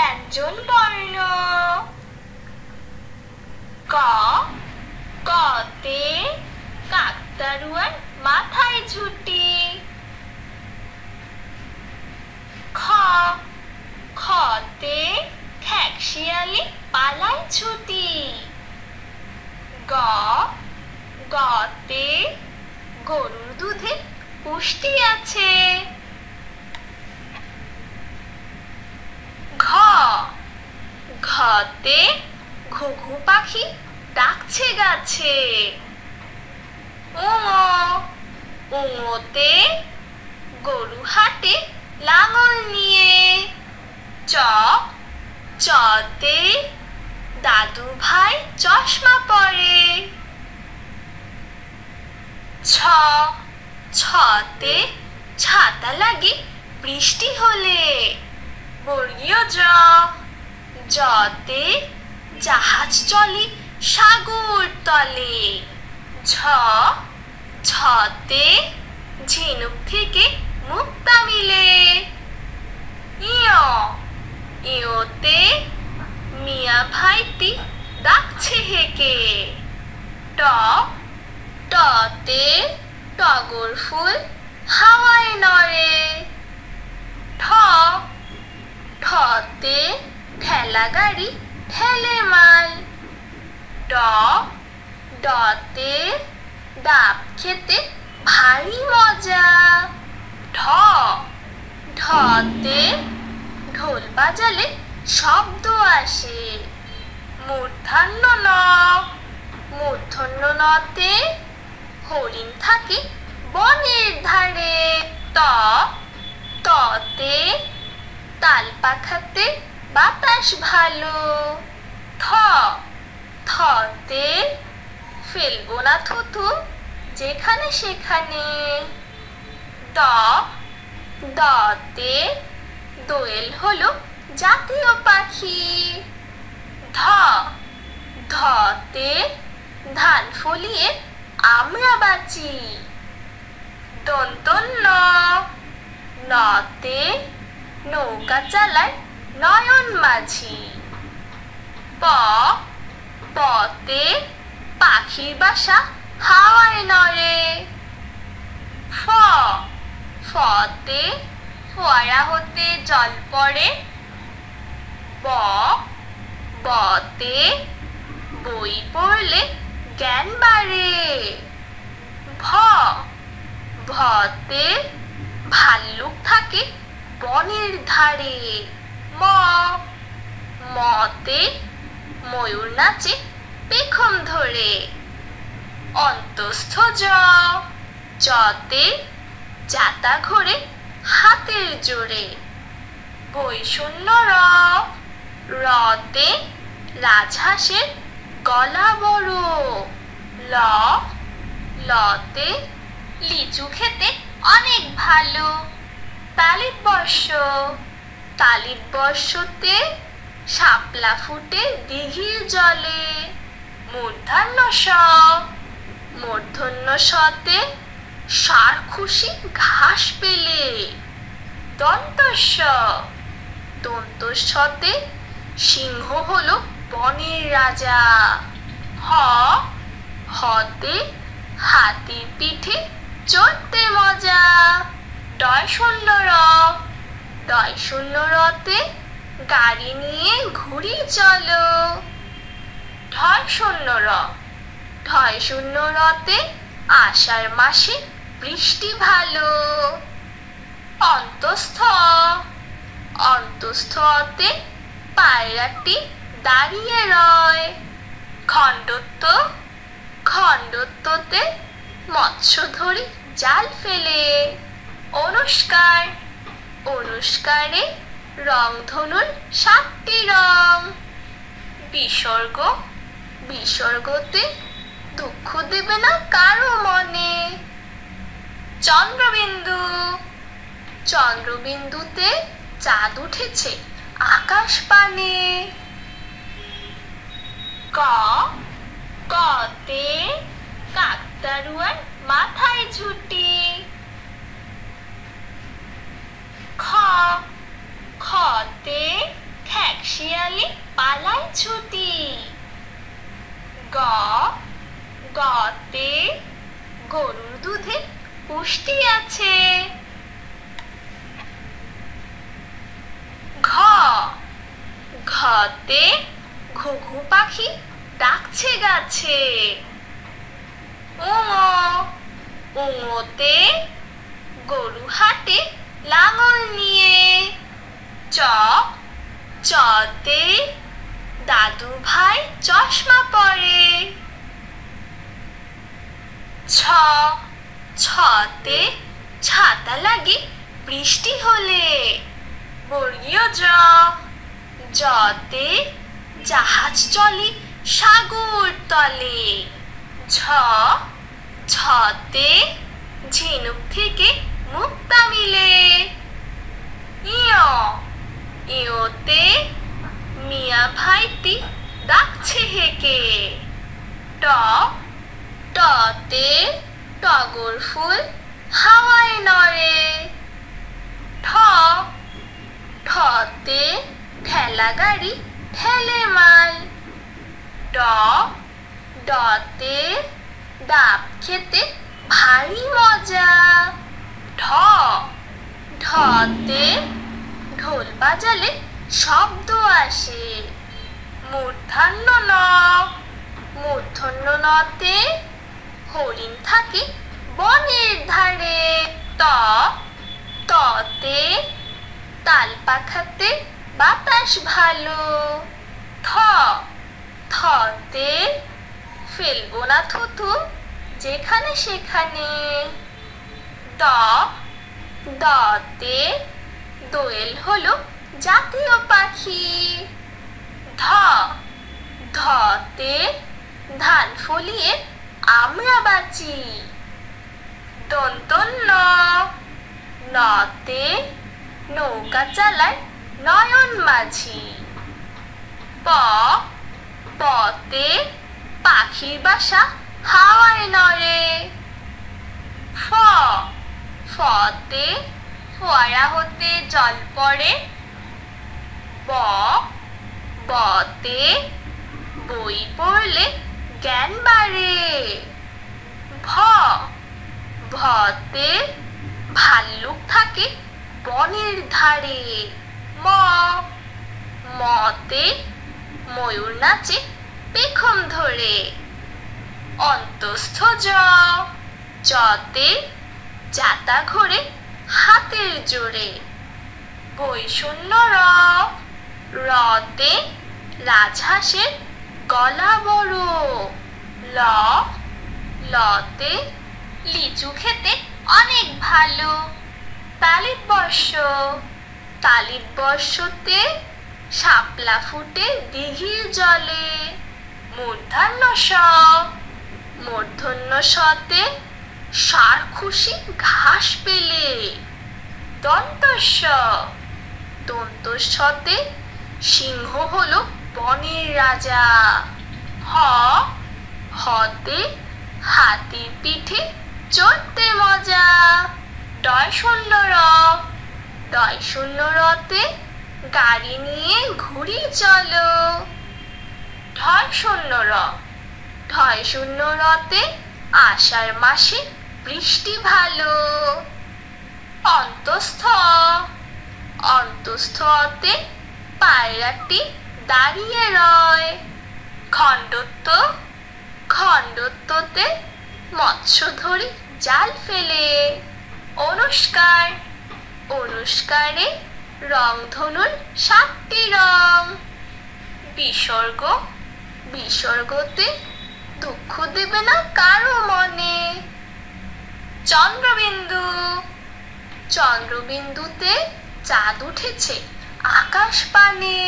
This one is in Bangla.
ব্যঞ্জন বর্ণ। ক, কতে কাকতাড়ুয়ার মাথায় ঝুঁটি। খ, খতে খেকশিয়ালি পালায় ছুটি। গ, গতে গরুর দুধে পুষ্টি আছে। ঘ, ঘতে ঘুঘু পাখি ডাকছে গাছে। ঙ, ঙতে গরু হাটে লাঙল নিয়ে। চ, চতে দাদু ভাই চশমা পরে। ছ, ছতে ছাতা লাগে বৃষ্টি হলে। বর্গীয় জ, জতে জাহাজ চলে সাগর তলে। ঝ, ঝতে ঝিনুক থেকে মুক্তা মিলে। ইয়, ইয়তে মিয়া ভাইটি ডাকছে হেঁকে। ট, টতে টগর ফুল হাওয়ায় নড়ে। ঠ, ঠতে ঠেলা গাড়ি ঠেলে মাল। ড, ডতে ডাব খেতে ভারী মজা। ঢ, ঢতে ঢোল বাজালে শব্দ আসে। মূর্ধন্য ন, মূর্ধন্য নতে হরিণ থাকে বনের ধারে। ত, ততে তাল পাখাতে বাতাস ভালো। থ, থতে ফেলবো না থুতু যেখানে সেখানে। দ, দতে দোয়েল হলো জাতীয় পাখি। ধ, ধতে ধান ফলিয়ে আমরা বাঁচি। দন্তন্য, নতে নৌকা চালায় নয়ন মাঝি। প, পতে পাখির বাসা হাওয়ায় নড়ে। ফ, ফতে ফোয়ারা হতে জল পড়ে। ব, বতে বই পড়লে জ্ঞান বাড়ে। ভ, ভতে ভাল্লুক থাকে বনের ধারে। ম, মতে ময়ূর নাচে পেখম ধরে। অন্তস্থ জ, জতে জাতা ঘোরে হাতের জোরে। বৈষণ্য র, রতে রাজহাঁসের গলা বড়। ল, লতে লিচু খেতে অনেক ভালো। তালিবর্ষ, তালিবর্ষতে শাপলা ফুটে দিঘির জলে। মূর্ধন্য স, মূর্ধন্য সতে ষাঁড় খুশি ঘাস পেলে। দন্তস্ব, দন্তস্বতে সিংহ হলো বনের রাজা। হ, হতে হাতির পিঠে চড়তে মজা। ডয়শূন্য র, ডয়শূন্য রতে গাড়ি নিয়ে ঘুরি চলো। ঢয়শূন্য র, ঢয়শূন্য রতে আষাঢ় মাসে বৃষ্টি ভালো। অন্তস্থ, অন্তস্থতে পায়রাটি দাঁড়িয়ে রয়। খণ্ডত্ব, খণ্ডত্বতে মৎস্য ধরি জাল ফেলে। অনুষ্কার, অনুষ্কারে রংধনুর 7টি রং। বিসর্গ, বিসর্গতে দুঃখ দেবে না কারো মনে। চন্দ্রবিন্দু, চন্দ্রবিন্দুতে চাঁদ উঠেছে আকাশ পানে। ক, কতে কাকতাড়ুয়ার মাথায় ঝুঁটি। খ, খতে খ্যাক পালায় ছুটি। গ গতে গরুর দুধে পুষ্টি আছে। ঘ ঘতে ঘুঘু পাখি ডাকছে গাছে। উঙোতে গরু হাটে লাঙল নিয়ে। চ চতে দাদু ভাই চশমা পরে। ছ ছতে ছাতা লাগে বৃষ্টি হলে। বর্গীয় জ জতে জাহাজ চলে সাগর তলে। ঝ ঝতে ঝিনুক থেকে মুক্তা মিলে। ইয় ইয়তে মিয়া ভাইটি ডাকছে হেকে। ট টতে টগর ফুল হাওয়ায় নড়ে। ঠ ঠতে ঠেলা গাড়ি ঠেলে মাল। ড ডতে ডাব খেতে ভারী মজা। ঢ ঢতে ঢোল বাজালে শব্দ আসে। মূর্ধন্য ন মূর্ধন্য নতে হরিণ থাকে বনের ধারে। ত ততে তাল পাখাতে বাতাস ভালো। থ থতে ফেলবো না থুতু যেখানে সেখানে। দ দতে দোয়েল হলো জাতীয় পাখি। ধ ধতে ধান ফলিয়ে আমরা বাঁচি। দন্তন্য নতে নৌকা চালায় নয়ন মাঝি। প পতে পাখির বাসা হাওয়ায় নড়ে। ফ ফতে ফোয়ারা হতে জল পড়ে। ব বতে বই পড়লে জ্ঞান বাড়ে। ভ ভতে ভাল্লুক থাকে বনের ধারে। ম মতে ময়ূর নাচে পেখম ধরে। অন্তস্থ জ জতে জাতা ঘোরে হাতের জোরে। বৈষণ্য র রতে রাজহাঁসের গলা বড়। ল লতে লিচু খেতে অনেক ভালো। তালিবর্ষ তালিবর্ষতে শাপলা ফুটে দিঘির জলে। মূর্ধন্য স মূর্ধন্য সতে ষাঁড় খুশি ঘাস পেলে। দন্তস্ব দন্তস্বতে সিংহ হলো বনের রাজা। হ হতে হাতির পিঠে চড়তে মজা। ডয় শূন্য র ডয় শূন্য রতে গাড়ি নিয়ে ঘুরি চলো। ঢয় শূন্য র ঢয় শূন্য রতে আষাঢ় মাসে বৃষ্টি ভালো। অন্তস্থ অন্তস্থতে পায়রাটি দাঁড়িয়ে রয়। খণ্ডত্ব খণ্ডত্বতে মৎস্য ধরি জাল ফেলে। অনুষ্কার অনুষ্কারে রংধনুর 7টি রং। বিসর্গ বিসর্গতে দুঃখ দেবে না কারো মনে। চন্দ্রবিন্দু চন্দ্রবিন্দুতে চাঁদ উঠেছে আকাশ পানে।